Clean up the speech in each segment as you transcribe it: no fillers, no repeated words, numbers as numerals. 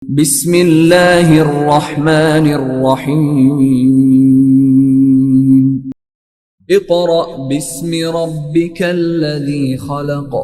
بسم اللہ الرحمن الرحیم اقرأ باسم ربک الذی خلق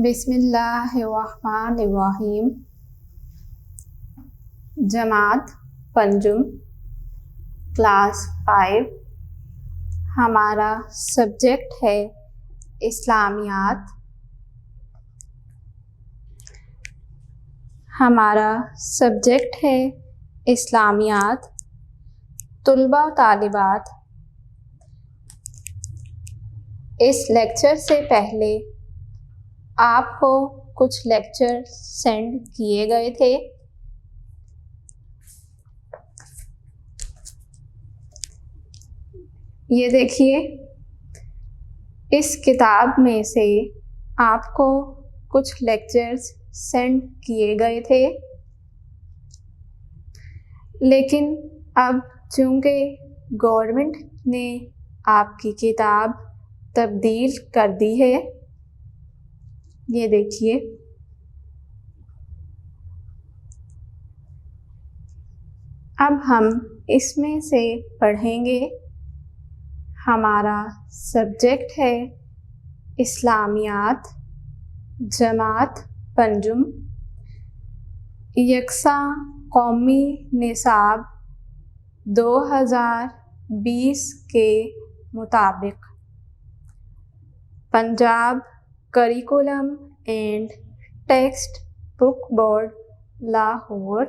بسم اللہ الرحمن الرحیم۔ جماعت پنجم، کلاس 5۔ ہمارا سبجیکٹ ہے اسلامیات۔ طلباء و طالبات، اس لیکچر سے پہلے آپ کو کچھ لیکچر سینڈ کیے گئے تھے۔ یہ دیکھیے، اس کتاب میں سے آپ کو کچھ لیکچرز سینڈ کیے گئے تھے، لیکن اب چونکہ گورنمنٹ نے آپ کی کتاب تبدیل کر دی ہے، یہ دیکھیے، اب ہم اس میں سے پڑھیں گے۔ ہمارا سبجیکٹ ہے اسلامیات، جماعت پنجم، یکساں قومی نصاب 2020 کے مطابق، Punjab curriculum and text book board, Lahore.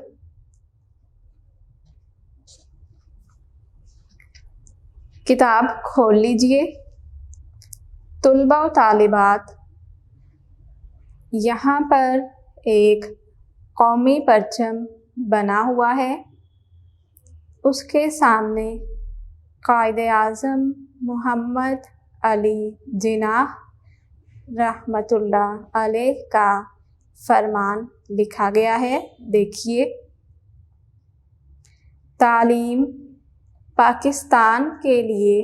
کتاب کھول لیجئے۔ طلباء و طالبات، یہاں پر ایک قومی پرچم بنا ہوا ہے، اس کے سامنے قائد اعظم محمد علی جناح رحمۃ اللہ علیہ کا فرمان لکھا گیا ہے، دیکھیے۔ تعلیم پاکستان کے لیے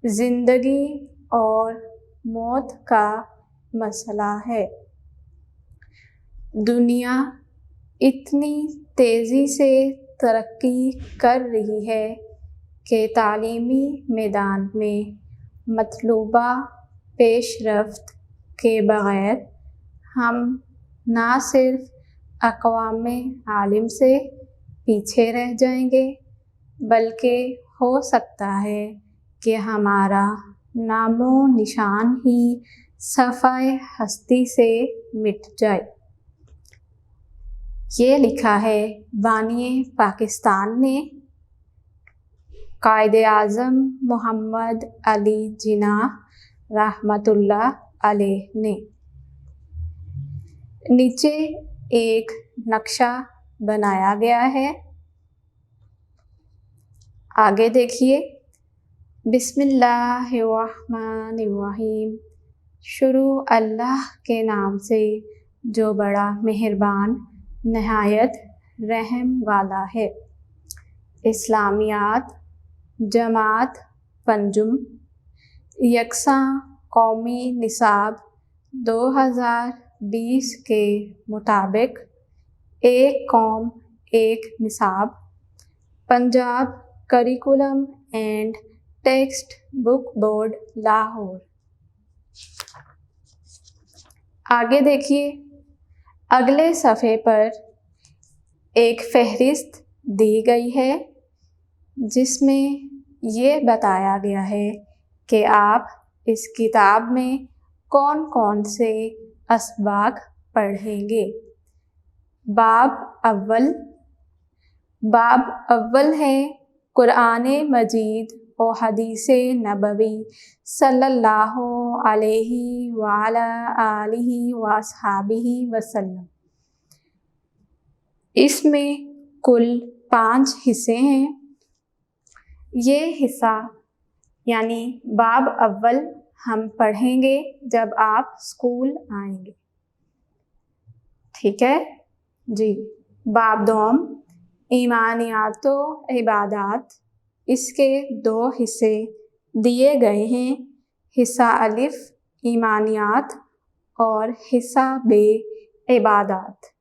زندگی اور موت کا مسئلہ ہے۔ دنیا اتنی تیزی سے ترقی کر رہی ہے کہ تعلیمی میدان میں مطلوبہ پیش رفت کے بغیر ہم نہ صرف اقوام عالم سے پیچھے رہ جائیں گے، بلکہ ہو سکتا ہے کہ ہمارا نام و نشان ہی صفحۂ ہستی سے مٹ جائے۔ یہ لکھا ہے بانی پاکستان نے، قائد اعظم محمد علی جناح رحمۃ اللہ علیہ نے۔ نیچے ایک نقشہ بنایا گیا ہے، آگے دیکھیے۔ بسم اللہ الرحمن الرحیم، شروع اللہ کے نام سے جو بڑا مہربان نہایت رحم والا ہے۔ اسلامیات، جماعت پنجم، یکساں قومی نصاب 2020 کے مطابق، ایک قوم ایک نصاب، Punjab curriculum and text book board, Lahore. آگے دیکھیے، اگلے صفحے پر ایک فہرست دی گئی ہے جس میں یہ بتایا گیا ہے کہ آپ اس کتاب میں کون کون سے اسباق پڑھیں گے۔ باب اول ہے قرآن مجید و حدیث نبوی صلی اللہ علیہ وعلی آلہ واصحابہ وسلم۔ اس میں کل 5 حصے ہیں۔ یہ حصہ یعنی باب اول ہم پڑھیں گے جب آپ اسکول آئیں گے، ٹھیک ہے جی۔ باب دوم ایمانیات و عبادات، اس کے 2 حصے دیے گئے ہیں، حصہ الف ایمانیات اور حصہ ب عبادات۔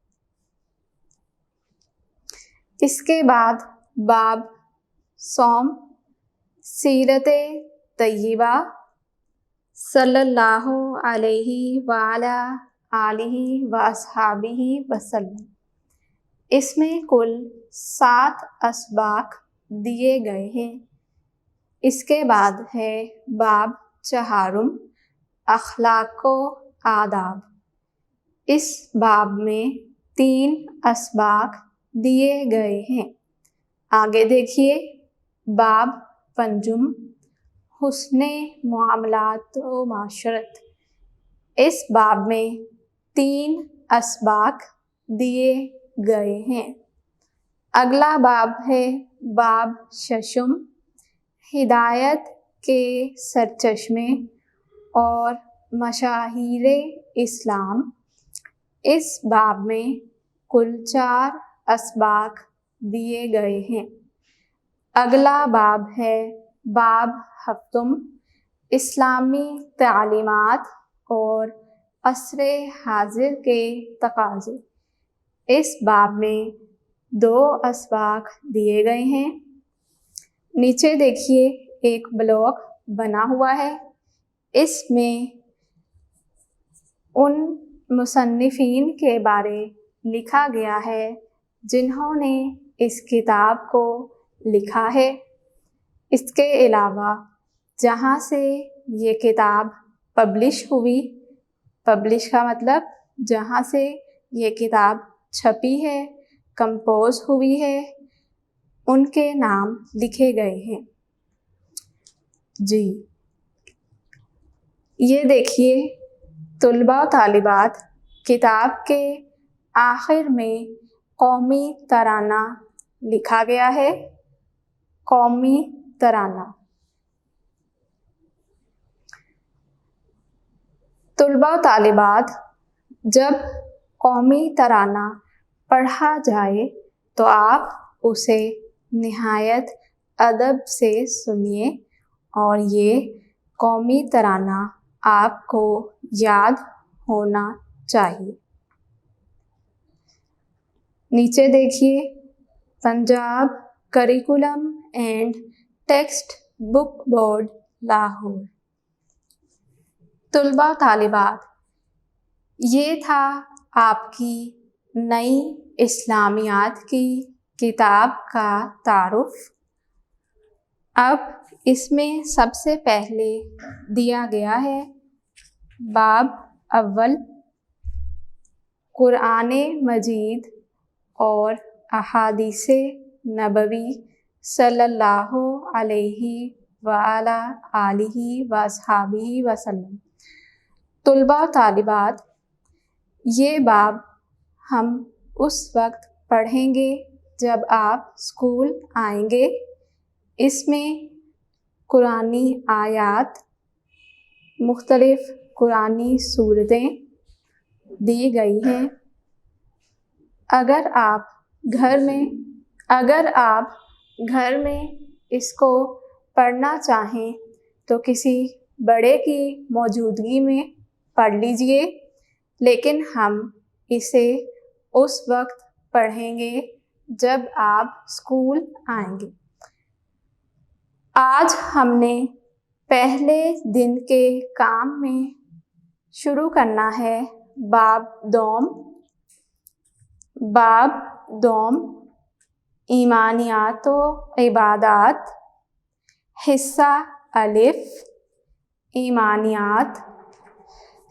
اس کے بعد باب صوم، سیرت طیبہ صلی اللہ علیہ وعلی آلہ واصحابہ وسلم۔ اس میں کل 7 اسباق دیے گئے ہیں۔ اس کے بعد ہے باب چہارم، اخلاق و آداب۔ اس باب میں 3 اسباق دیے گئے ہیں۔ آگے دیکھیے باب پنجم، حسن معاملات و معاشرت۔ اس باب میں 3 اسباق دیے گئے ہیں۔ اگلا باب ہے باب ششم، ہدایت کے سرچشمے اور مشاہیر اسلام۔ اس باب میں کل 4 اسباق دیے گئے ہیں۔ اگلا باب ہے باب ہفتم، اسلامی تعلیمات اور عصر حاضر کے تقاضے۔ اس باب میں 2 اسباق دیے گئے ہیں۔ نیچے دیکھیے ایک بلاک بنا ہوا ہے، اس میں ان مصنفین کے بارے لکھا گیا ہے جنہوں نے اس کتاب کو لکھا ہے۔ اس کے علاوہ جہاں سے یہ کتاب پبلش ہوئی، پبلش کا مطلب جہاں سے یہ کتاب چھپی ہے، کمپوز ہوئی ہے، ان کے نام لکھے گئے ہیں جی۔ یہ دیکھیے طلباء و طالبات، کتاب کے آخر میں قومی ترانہ لکھا گیا ہے، قومی ترانہ۔ طلباء و طالبات، جب قومی ترانہ پڑھا جائے تو آپ اسے نہایت ادب سے سنیے اور یہ قومی ترانہ آپ کو یاد ہونا چاہیے۔ نیچے دیکھیے Punjab curriculum and text book board Lahore. طلباء و طالبات، یہ تھا آپ کی نئی اسلامیات کی کتاب کا تعارف۔ اب اس میں سب سے پہلے دیا گیا ہے باب اول، قرآن مجید اور احادیث نبوی صلی اللہ علیہ وعلی آلہ واصحابہ وسلم۔ طلباء و طالبات، یہ باب ہم اس وقت پڑھیں گے جب آپ اسکول آئیں گے۔ اس میں قرآنی آیات، مختلف قرآنی سورتیں دی گئی ہیں۔ اگر آپ گھر میں اس کو پڑھنا چاہیں تو کسی بڑے کی موجودگی میں پڑھ لیجئے، لیکن ہم اسے اس وقت پڑھیں گے جب آپ اسکول آئیں گے۔ آج ہم نے پہلے دن کے کام میں شروع کرنا ہے باب دوم۔ باب دوم ایمانیات و عبادات، حصہ الف ایمانیات،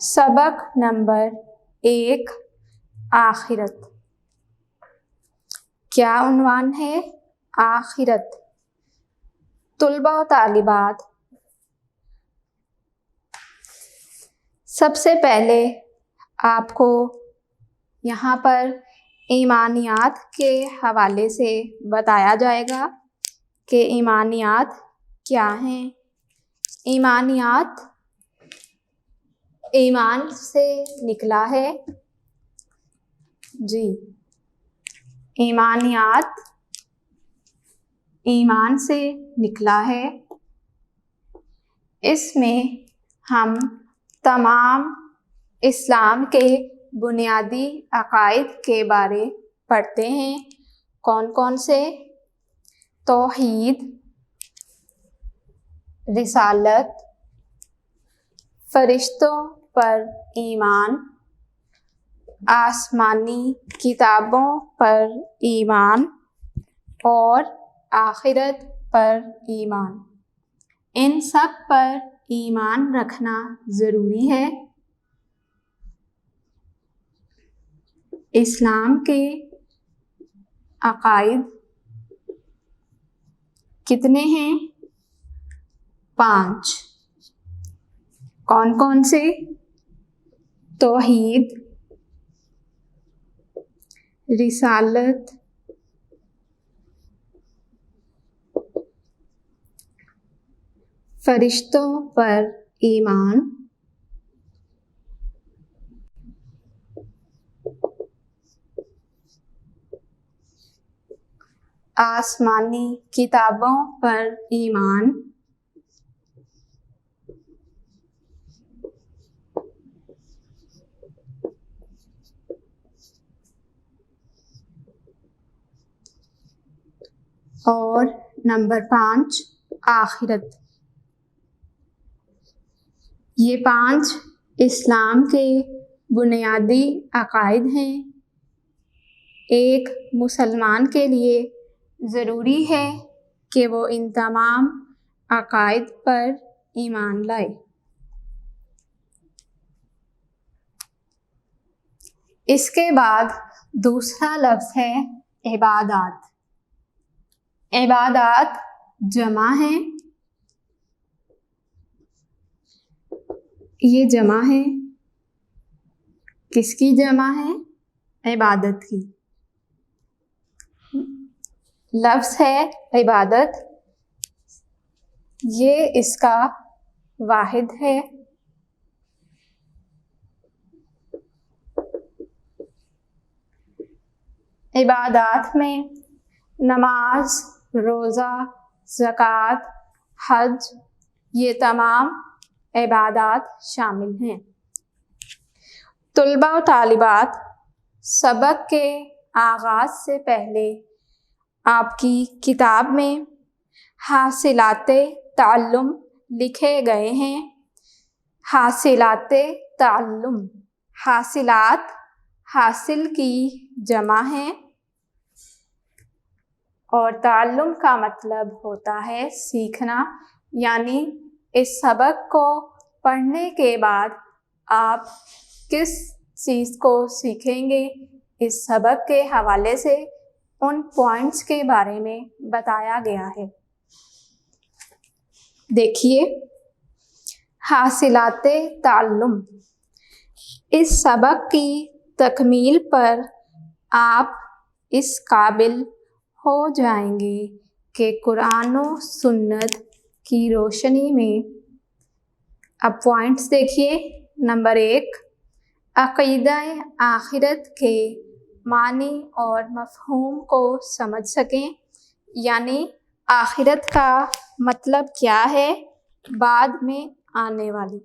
سبق نمبر 1 آخرت۔ کیا عنوان ہے؟ آخرت۔ طلباء و طالبات، سب سے پہلے آپ کو یہاں پر ایمانیات کے حوالے سے بتایا جائے گا۔ کہ ایمانیات کیا ہیں؟ ایمانیات ایمان سے نکلا ہے۔ جی، ایمانیات ایمان سے نکلا ہے۔ اس میں ہم تمام اسلام کے بنیادی عقائد کے بارے پڑھتے ہیں۔ کون کون سے؟ توحید، رسالت، فرشتوں پر ایمان، آسمانی کتابوں پر ایمان اور آخرت پر ایمان۔ ان سب پر ایمان رکھنا ضروری ہے۔ اسلام کے عقائد کتنے ہیں؟ 5۔ کون کون سے؟ توحید، رسالت، فرشتوں پر ایمان، آسمانی کتابوں پر ایمان، اور نمبر 5 آخرت۔ یہ 5 اسلام کے بنیادی عقائد ہیں۔ ایک مسلمان کے لیے ضروری ہے کہ وہ ان تمام عقائد پر ایمان لائے۔ اس کے بعد دوسرا لفظ ہے عبادات۔ عبادات جمع ہے۔ یہ جمع ہے، کس کی جمع ہے؟ عبادت کی۔ لفظ ہے عبادت، یہ اس کا واحد ہے۔ عبادات میں نماز، روزہ، زکوٰۃ، حج، یہ تمام عبادات شامل ہیں۔ طلباء و طالبات، سبق کے آغاز سے پہلے آپ کی کتاب میں حاصلات تعلم لکھے گئے ہیں۔ حاصلات تعلم، حاصلات حاصل کی جمع ہے، اور تعلم کا مطلب ہوتا ہے سیکھنا، یعنی اس سبق کو پڑھنے کے بعد آپ کس چیز کو سیکھیں گے، اس سبق کے حوالے سے ان پوائنٹس کے بارے میں بتایا گیا ہے۔ دیکھیے، حاصلات تعلم، اس سبق کی تکمیل پر آپ اس قابل ہو جائیں گے کہ قرآن و سنت کی روشنی میں، اب پوائنٹس دیکھیے۔ نمبر 1، عقیدہ آخرت کے معنی اور مفہوم کو سمجھ سکیں، یعنی آخرت کا مطلب کیا ہے، بعد میں آنے والی،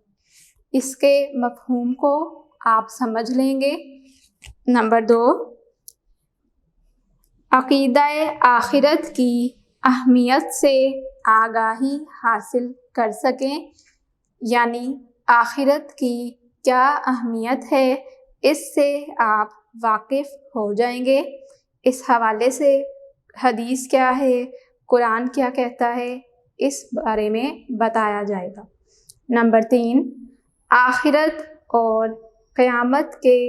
اس کے مفہوم کو آپ سمجھ لیں گے۔ نمبر 2، عقیدہ آخرت کی اہمیت سے آگاہی حاصل کر سکیں، یعنی آخرت کی کیا اہمیت ہے، اس سے آپ واقف ہو جائیں گے۔ اس حوالے سے حدیث کیا ہے، قرآن کیا کہتا ہے، اس بارے میں بتایا جائے گا۔ نمبر 3، آخرت اور قیامت کے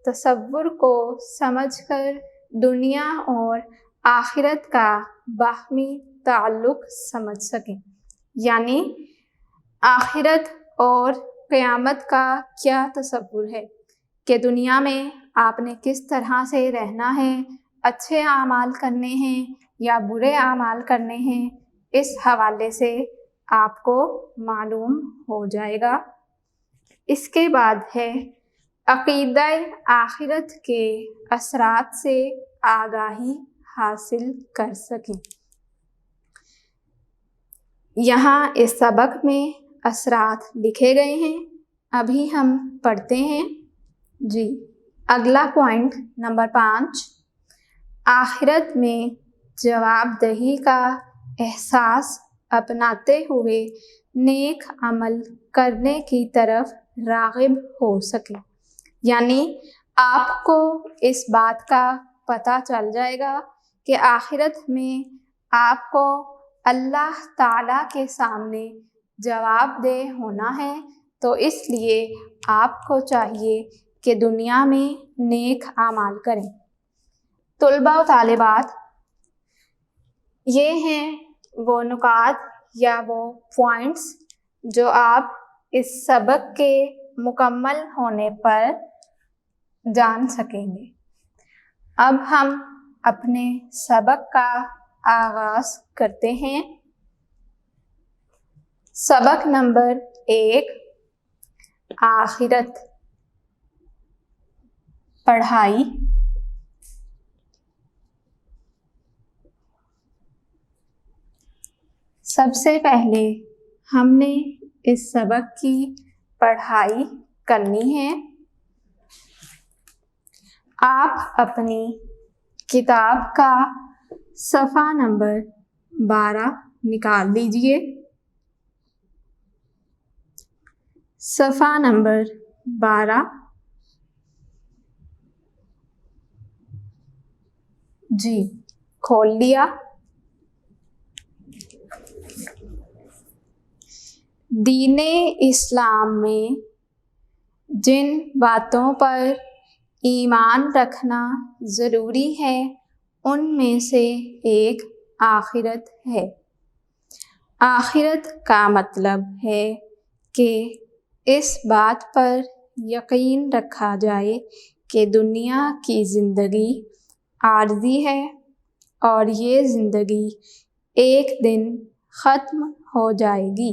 تصور کو سمجھ کر دنیا اور آخرت کا باہمی تعلق سمجھ سکیں، یعنی آخرت اور قیامت کا کیا تصور ہے کہ دنیا میں آپ نے کس طرح سے رہنا ہے، اچھے اعمال کرنے ہیں یا برے اعمال کرنے ہیں، اس حوالے سے آپ کو معلوم ہو جائے گا۔ اس کے بعد ہے عقیدہ آخرت کے اثرات سے آگاہی حاصل کر سکیں۔ یہاں اس سبق میں اثرات لکھے گئے ہیں، ابھی ہم پڑھتے ہیں۔ جی، اگلا پوائنٹ نمبر 5، آخرت میں جواب دہی کا احساس اپناتے ہوئے نیک عمل کرنے کی طرف راغب ہو سکے، یعنی آپ کو اس بات کا پتہ چل جائے گا کہ آخرت میں آپ کو اللہ تعالیٰ کے سامنے جواب دہ ہونا ہے، تو اس لیے آپ کو چاہیے کہ دنیا میں نیک اعمال کریں۔ طلباء و طالبات، یہ ہیں وہ نکات یا وہ پوائنٹس جو آپ اس سبق کے مکمل ہونے پر جان سکیں گے۔ اب ہم اپنے سبق کا آغاز کرتے ہیں۔ سبق نمبر 1، آخرت، پڑھائی۔ سب سے پہلے ہم نے اس سبق کی پڑھائی کرنی ہے۔ آپ اپنی کتاب کا صفحہ نمبر 12 نکال لیجئے۔ صفحہ نمبر 12، جی کھول لیا۔ دین اسلام میں جن باتوں پر ایمان رکھنا ضروری ہے ان میں سے ایک آخرت ہے۔ آخرت کا مطلب ہے کہ اس بات پر یقین رکھا جائے کہ دنیا کی زندگی عارضی ہے اور یہ زندگی ایک دن ختم ہو جائے گی۔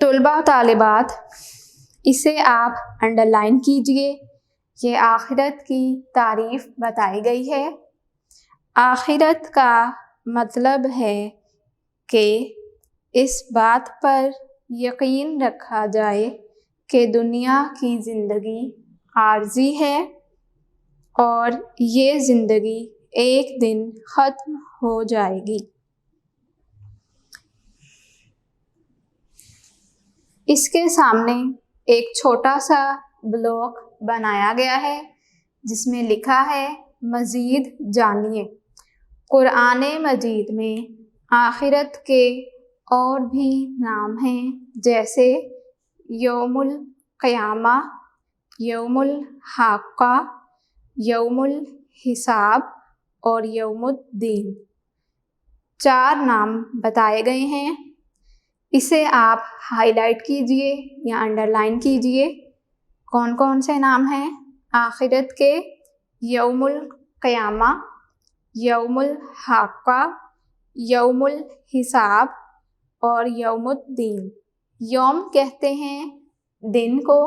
طلباء و طالبات، اسے آپ انڈر لائن کیجئے، یہ آخرت کی تعریف بتائی گئی ہے۔ آخرت کا مطلب ہے کہ اس بات پر یقین رکھا جائے کہ دنیا کی زندگی عارضی ہے اور یہ زندگی ایک دن ختم ہو جائے گی۔ اس کے سامنے ایک چھوٹا سا بلاک بنایا گیا ہے جس میں لکھا ہے مزید جانیے۔ قرآن مجید میں آخرت کے اور بھی نام ہیں، جیسے یوم القیامہ، یوم الحاقہ، یوم الحساب اور یوم الدین۔ 4 نام بتائے گئے ہیں، اسے آپ ہائی لائٹ کیجئے یا انڈر لائن کیجئے۔ کون کون سے نام ہیں آخرت کے؟ یوم القیامہ، یوم الحاقہ، یوم الحساب اور یوم الدین۔ یوم کہتے ہیں دن کو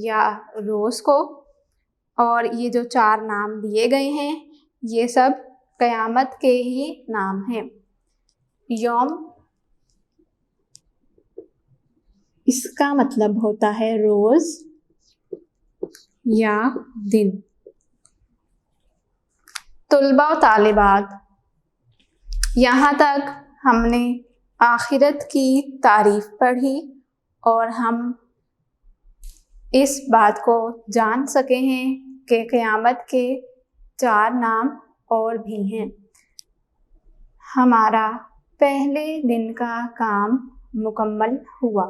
یا روز کو، اور یہ جو 4 نام دیے گئے ہیں یہ سب قیامت کے ہی نام ہیں۔ یوم، اس کا مطلب ہوتا ہے روز یا دن۔ طلباء و طالبات، یہاں تک ہم نے آخرت کی تعریف پڑھی اور ہم اس بات کو جان سکے ہیں کہ قیامت کے 4 نام اور بھی ہیں۔ ہمارا پہلے دن کا کام مکمل ہوا۔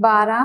12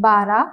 12,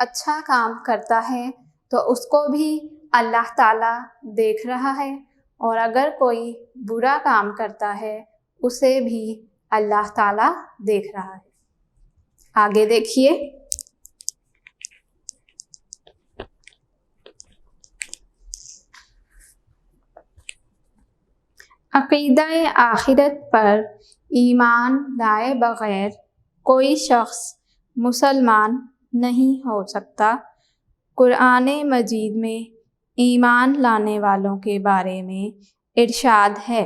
اچھا کام کرتا ہے تو اس کو بھی اللہ تعالیٰ دیکھ رہا ہے، اور اگر کوئی برا کام کرتا ہے اسے بھی اللہ تعالیٰ دیکھ رہا ہے۔ آگے دیکھیے، عقیدہ آخرت پر ایمان لائے بغیر کوئی شخص مسلمان نہیں ہو سکتا۔ قرآن مجید میں ایمان لانے والوں کے بارے میں ارشاد ہے،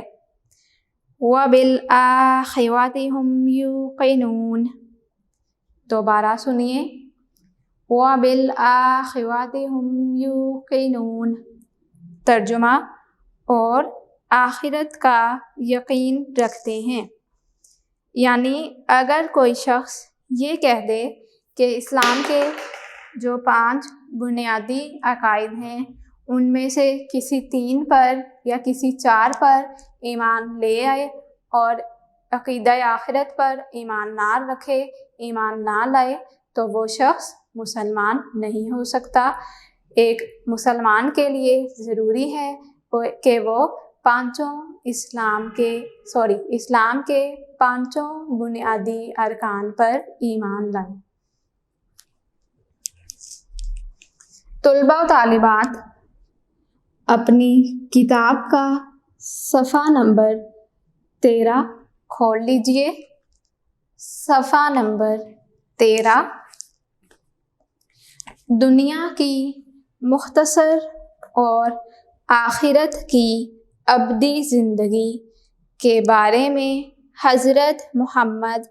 وَبِالْآخِرَةِ هُمْ يُوقِنُونَ۔ دوبارہ سنیے، وَبِالْآخِرَةِ هُمْ يُوقِنُونَ۔ ترجمہ، اور آخرت کا یقین رکھتے ہیں۔ یعنی اگر کوئی شخص یہ کہہ دے کہ اسلام کے جو 5 بنیادی عقائد ہیں ان میں سے کسی 3 پر یا کسی 4 پر ایمان لے آئے اور عقیدہ آخرت پر ایمان نہ رکھے، ایمان نہ لائے، تو وہ شخص مسلمان نہیں ہو سکتا۔ ایک مسلمان کے لیے ضروری ہے کہ وہ اسلام کے 5 بنیادی ارکان پر ایمان لائے۔ طلباء و طالبات اپنی کتاب کا صفحہ نمبر 13 کھول لیجئے۔ صفحہ نمبر 13، دنیا کی مختصر اور آخرت کی ابدی زندگی کے بارے میں حضرت محمد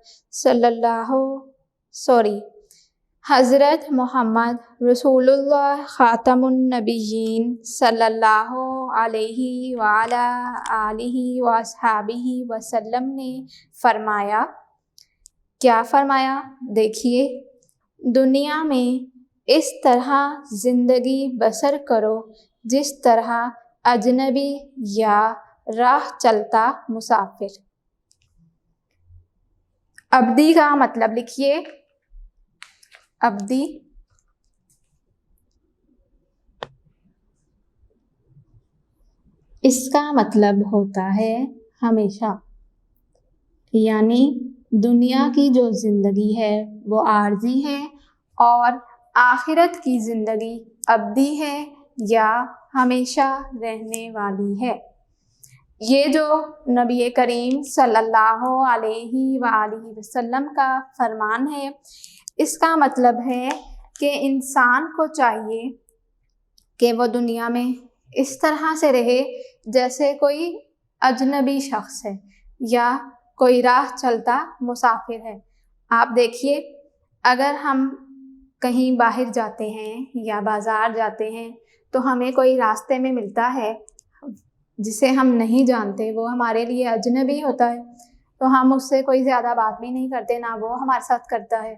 رسول اللہ خاتم النبیین صلی اللہ علیہ وعلی آلہ واصحابہ وسلم نے فرمایا، کیا فرمایا؟ دیکھیے، دنیا میں اس طرح زندگی بسر کرو جس طرح اجنبی یا راہ چلتا مسافر۔ ابدی کا مطلب لکھیے، ابدی اس کا مطلب ہوتا ہے ہمیشہ، یعنی دنیا کی جو زندگی ہے وہ عارضی ہے اور آخرت کی زندگی ابدی ہے یا ہمیشہ رہنے والی ہے۔ یہ جو نبی کریم صلی اللہ علیہ وآلہ وسلم کا فرمان ہے، اس کا مطلب ہے کہ انسان کو چاہیے کہ وہ دنیا میں اس طرح سے رہے جیسے کوئی اجنبی شخص ہے یا کوئی راہ چلتا مسافر ہے۔ آپ دیکھیے، اگر ہم کہیں باہر جاتے ہیں یا بازار جاتے ہیں تو ہمیں کوئی راستے میں ملتا ہے جسے ہم نہیں جانتے، وہ ہمارے لیے اجنبی ہوتا ہے، تو ہم اس سے کوئی زیادہ بات بھی نہیں کرتے، نہ وہ ہمارے ساتھ کرتا ہے۔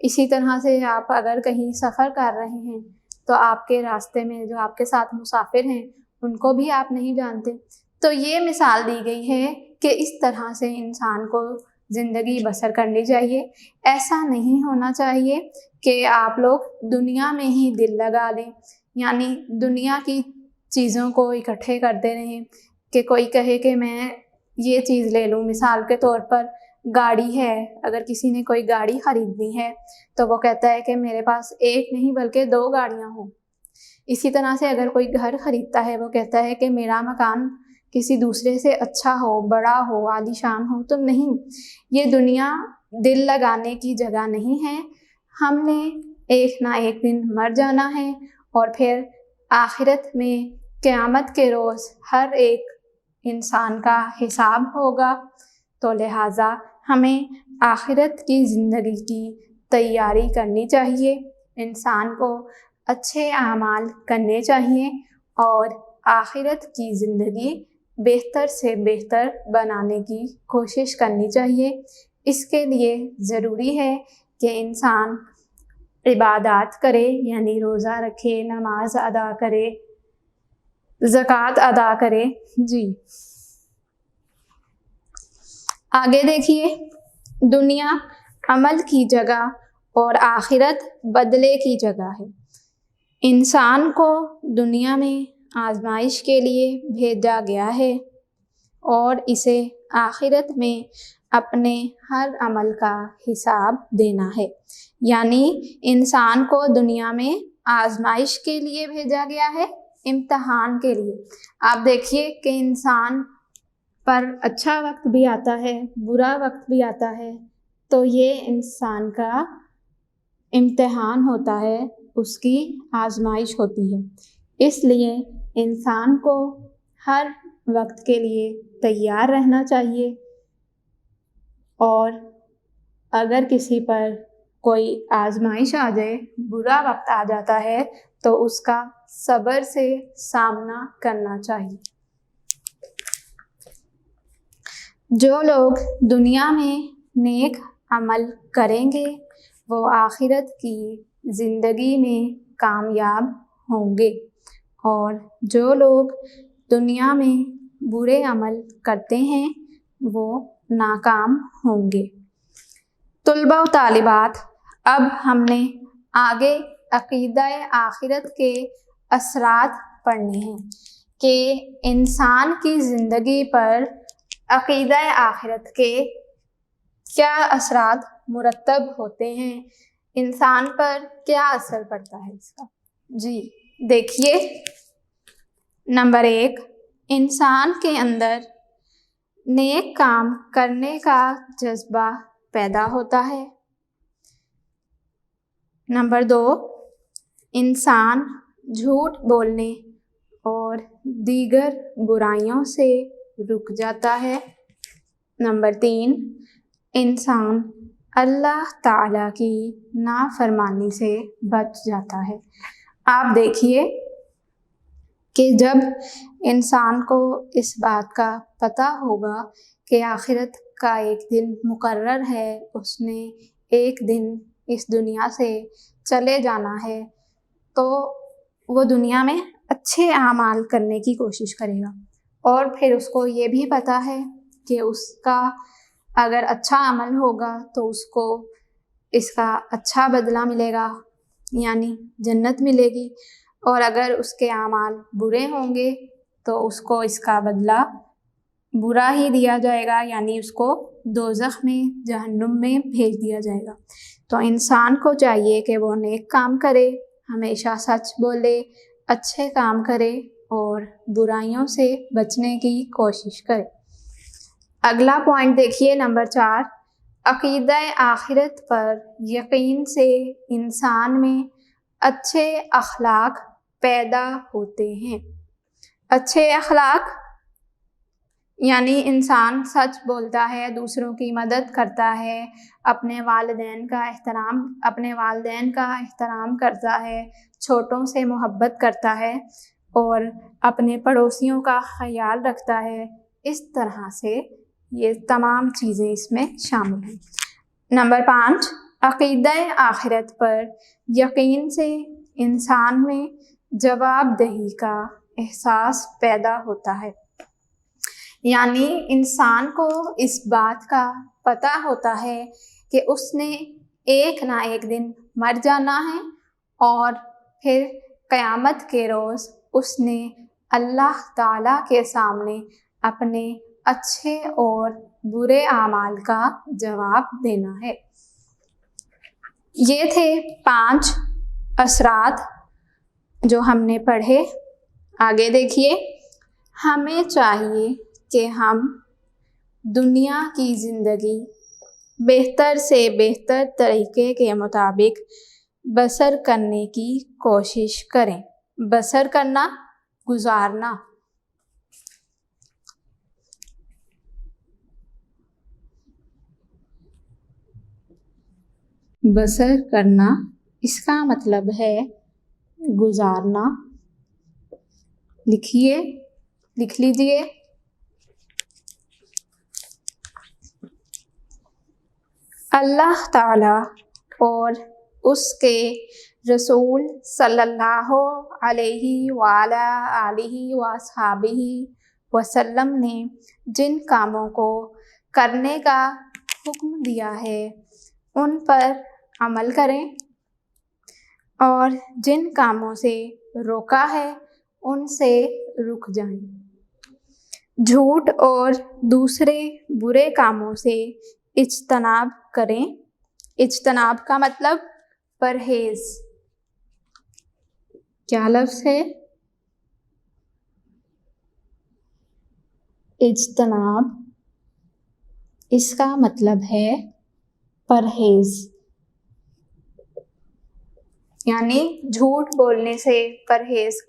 اسی طرح سے آپ اگر کہیں سفر کر رہے ہیں تو آپ کے راستے میں جو آپ کے ساتھ مسافر ہیں ان کو بھی آپ نہیں جانتے۔ تو یہ مثال دی گئی ہے کہ اس طرح سے انسان کو زندگی بسر کرنی چاہیے۔ ایسا نہیں ہونا چاہیے کہ آپ لوگ دنیا میں ہی دل لگا لیں، یعنی دنیا کی چیزوں کو اکٹھے کرتے رہیں کہ کوئی کہے کہ میں یہ چیز لے لوں۔ مثال کے طور پر گاڑی ہے، اگر کسی نے کوئی گاڑی خریدنی ہے تو وہ کہتا ہے کہ میرے پاس ایک نہیں بلکہ 2 گاڑیاں ہوں۔ اسی طرح سے اگر کوئی گھر خریدتا ہے وہ کہتا ہے کہ میرا مکان کسی دوسرے سے اچھا ہو، بڑا ہو، عالی شان ہو۔ تو نہیں، یہ دنیا دل لگانے کی جگہ نہیں ہے۔ ہم نے ایک نہ ایک دن مر جانا ہے اور پھر آخرت میں قیامت کے روز ہر ایک انسان کا حساب ہوگا۔ تو لہٰذا ہمیں آخرت کی زندگی کی تیاری کرنی چاہیے، انسان کو اچھے اعمال کرنے چاہیے اور آخرت کی زندگی بہتر سے بہتر بنانے کی کوشش کرنی چاہیے۔ اس کے لیے ضروری ہے کہ انسان عبادات کرے، یعنی روزہ رکھے، نماز ادا کرے، زکوٰۃ ادا کرے۔ جی آگے دیکھیے، دنیا عمل کی جگہ اور آخرت بدلے کی جگہ ہے۔ انسان کو دنیا میں آزمائش کے لیے بھیجا گیا ہے اور اسے آخرت میں اپنے ہر عمل کا حساب دینا ہے۔ یعنی انسان کو دنیا میں آزمائش کے لیے بھیجا گیا ہے، امتحان کے لیے۔ آپ دیکھیے کہ انسان پر اچھا وقت بھی آتا ہے، برا وقت بھی آتا ہے، تو یہ انسان کا امتحان ہوتا ہے، اس کی آزمائش ہوتی ہے۔ اس لیے انسان کو ہر وقت کے لیے تیار رہنا چاہیے، اور اگر کسی پر کوئی آزمائش آ جائے، برا وقت آ جاتا ہے، تو اس کا صبر سے سامنا کرنا چاہیے۔ جو لوگ دنیا میں نیک عمل کریں گے وہ آخرت کی زندگی میں کامیاب ہوں گے، اور جو لوگ دنیا میں برے عمل کرتے ہیں وہ ناکام ہوں گے۔ طلباء و طالبات، اب ہم نے آگے عقیدہ آخرت کے اثرات پڑھنے ہیں کہ انسان کی زندگی پر عقیدہ آخرت کے کیا اثرات مرتب ہوتے ہیں، انسان پر کیا اثر پڑتا ہے اس کا۔ جی دیکھیے، نمبر 1، انسان کے اندر نیک کام کرنے کا جذبہ پیدا ہوتا ہے۔ نمبر 2، انسان جھوٹ بولنے اور دیگر برائیوں سے رک جاتا ہے۔ نمبر 3، انسان اللہ تعالیٰ کی نافرمانی سے بچ جاتا ہے۔ آپ دیکھیے کہ جب انسان کو اس بات کا پتہ ہوگا کہ آخرت کا ایک دن مقرر ہے، اس نے ایک دن اس دنیا سے چلے جانا ہے، تو وہ دنیا میں اچھے اعمال کرنے کی کوشش کرے گا، اور پھر اس کو یہ بھی پتہ ہے کہ اس کا اگر اچھا عمل ہوگا تو اس کو اس کا اچھا بدلہ ملے گا، یعنی جنت ملے گی، اور اگر اس کے اعمال برے ہوں گے تو اس کو اس کا بدلہ برا ہی دیا جائے گا، یعنی اس کو دوزخ میں، جہنم میں بھیج دیا جائے گا۔ تو انسان کو چاہیے کہ وہ نیک کام کرے، ہمیشہ سچ بولے، اچھے کام کرے اور برائیوں سے بچنے کی کوشش کرے۔ اگلا پوائنٹ دیکھیے، نمبر 4، عقیدہ آخرت پر یقین سے انسان میں اچھے اخلاق پیدا ہوتے ہیں۔ اچھے اخلاق یعنی انسان سچ بولتا ہے، دوسروں کی مدد کرتا ہے، اپنے والدین کا احترام کرتا ہے، چھوٹوں سے محبت کرتا ہے اور اپنے پڑوسیوں کا خیال رکھتا ہے۔ اس طرح سے یہ تمام چیزیں اس میں شامل ہیں۔ نمبر 5، عقیدہ آخرت پر یقین سے انسان میں جواب دہی کا احساس پیدا ہوتا ہے، یعنی انسان کو اس بات کا پتہ ہوتا ہے کہ اس نے ایک نہ ایک دن مر جانا ہے، اور پھر قیامت کے روز اس نے اللہ تعالیٰ کے سامنے اپنے اچھے اور برے اعمال کا جواب دینا ہے۔ یہ تھے 5 اثرات جو ہم نے پڑھے۔ آگے دیکھیے، ہمیں چاہیے کہ ہم دنیا کی زندگی بہتر سے بہتر طریقے کے مطابق بسر کرنے کی کوشش کریں۔ بسر کرنا، گزارنا۔ بسر کرنا اس کا مطلب ہے گزارنا۔ لکھ لیجئے۔ اللہ تعالیٰ اور اس کے رسول صلی اللہ علیہ وآلہ آلہ وصحبہ وسلم نے جن کاموں کو کرنے کا حکم دیا ہے ان پر عمل کریں اور جن کاموں سے روکا ہے ان سے رک جائیں۔ جھوٹ اور دوسرے برے کاموں سے اجتناب کریں۔ اجتناب کا مطلب پرہیز۔ کیا لفظ ہے؟ اجتناب۔ اس کا مطلب ہے پرہیز، یعنی جھوٹ بولنے سے پرہیز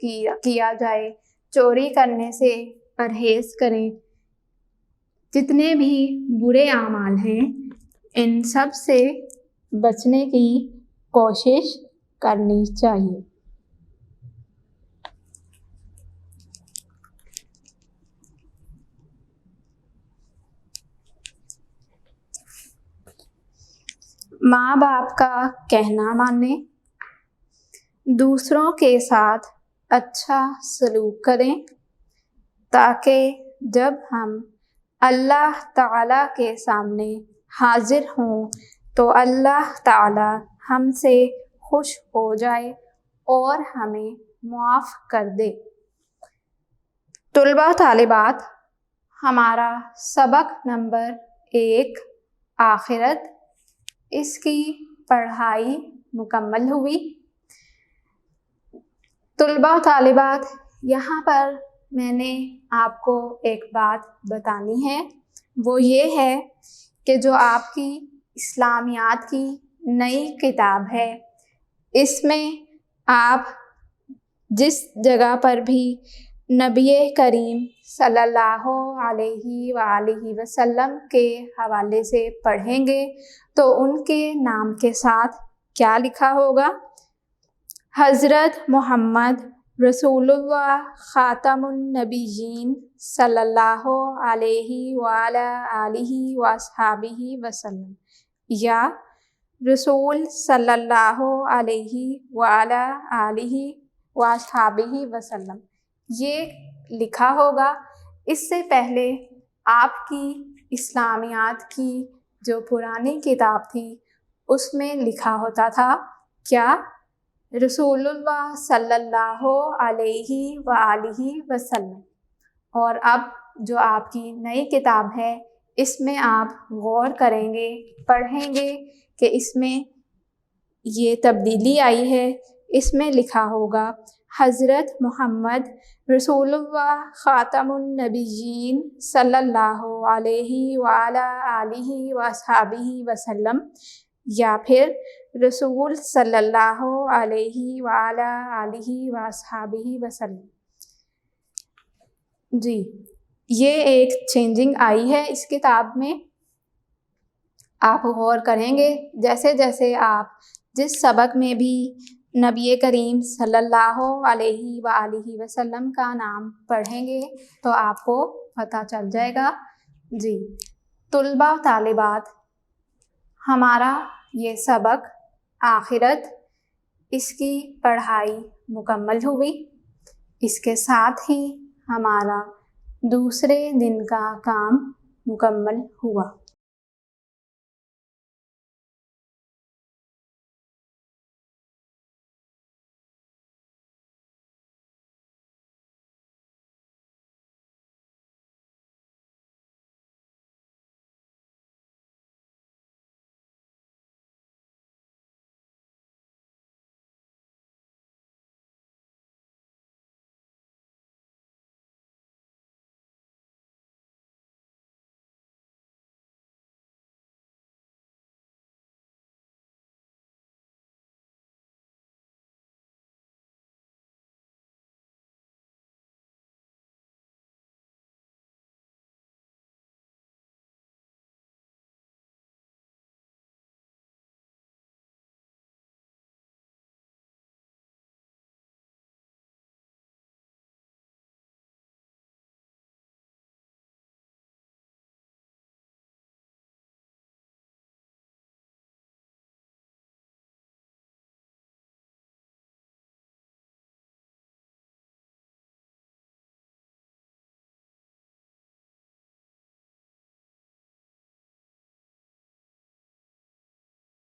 کیا جائے، چوری کرنے سے پرہیز کریں۔ جتنے بھی برے اعمال ہیں ان سب سے بچنے کی کوشش کرنی چاہیے۔ ماں باپ کا کہنا مانیں، دوسروں کے ساتھ اچھا سلوک کریں تاکہ جب ہم اللہ تعالیٰ کے سامنے حاضر ہوں تو اللہ تعالیٰ ہم سے خوش ہو جائے اور ہمیں معاف کر دے۔ طلباء طالبات، ہمارا سبق نمبر 1 آخرت، اس کی پڑھائی مکمل ہوئی۔ طلباء طالبات، یہاں پر میں نے آپ کو ایک بات بتانی ہے، وہ یہ ہے کہ جو آپ کی اسلامیات کی نئی کتاب ہے، اس میں آپ جس جگہ پر بھی نبی کریم صلی اللہ علیہ وآلہ وسلم کے حوالے سے پڑھیں گے تو ان کے نام کے ساتھ کیا لکھا ہوگا؟ حضرت محمد رسول اللہ خاتم النبیین صلی اللہ علیہ وآلہ آلہ وصحبہ وسلم، یا رسول صلی اللہ علیہ وآلہ آلہ وصحبہ وسلم، یہ لکھا ہوگا۔ اس سے پہلے آپ کی اسلامیات کی جو پرانی کتاب تھی اس میں لکھا ہوتا تھا کیا؟ رسول اللہ صلی اللہ علیہ وآلہ وسلم۔ اور اب جو آپ کی نئی کتاب ہے اس میں آپ غور کریں گے، پڑھیں گے کہ اس میں یہ تبدیلی آئی ہے۔ اس میں لکھا ہوگا حضرت محمد رسول اللہ خاتم النبیین صلی اللہ علیہ وآلہ آلہ وصحبہ وسلم، یا پھر رسول صلی اللہ علیہ وآلہ آلہ وصحبہ وسلم۔ جی، یہ ایک چینجنگ آئی ہے اس کتاب میں، آپ غور کریں گے۔ جیسے جیسے آپ جس سبق میں بھی نبی کریم صلی اللہ علیہ وآلہ وسلم کا نام پڑھیں گے تو آپ کو پتہ چل جائے گا۔ جی طلباء طالبات، ہمارا یہ سبق آخرت، اس کی پڑھائی مکمل ہوئی۔ اس کے ساتھ ہی ہمارا دوسرے دن کا کام مکمل ہوا۔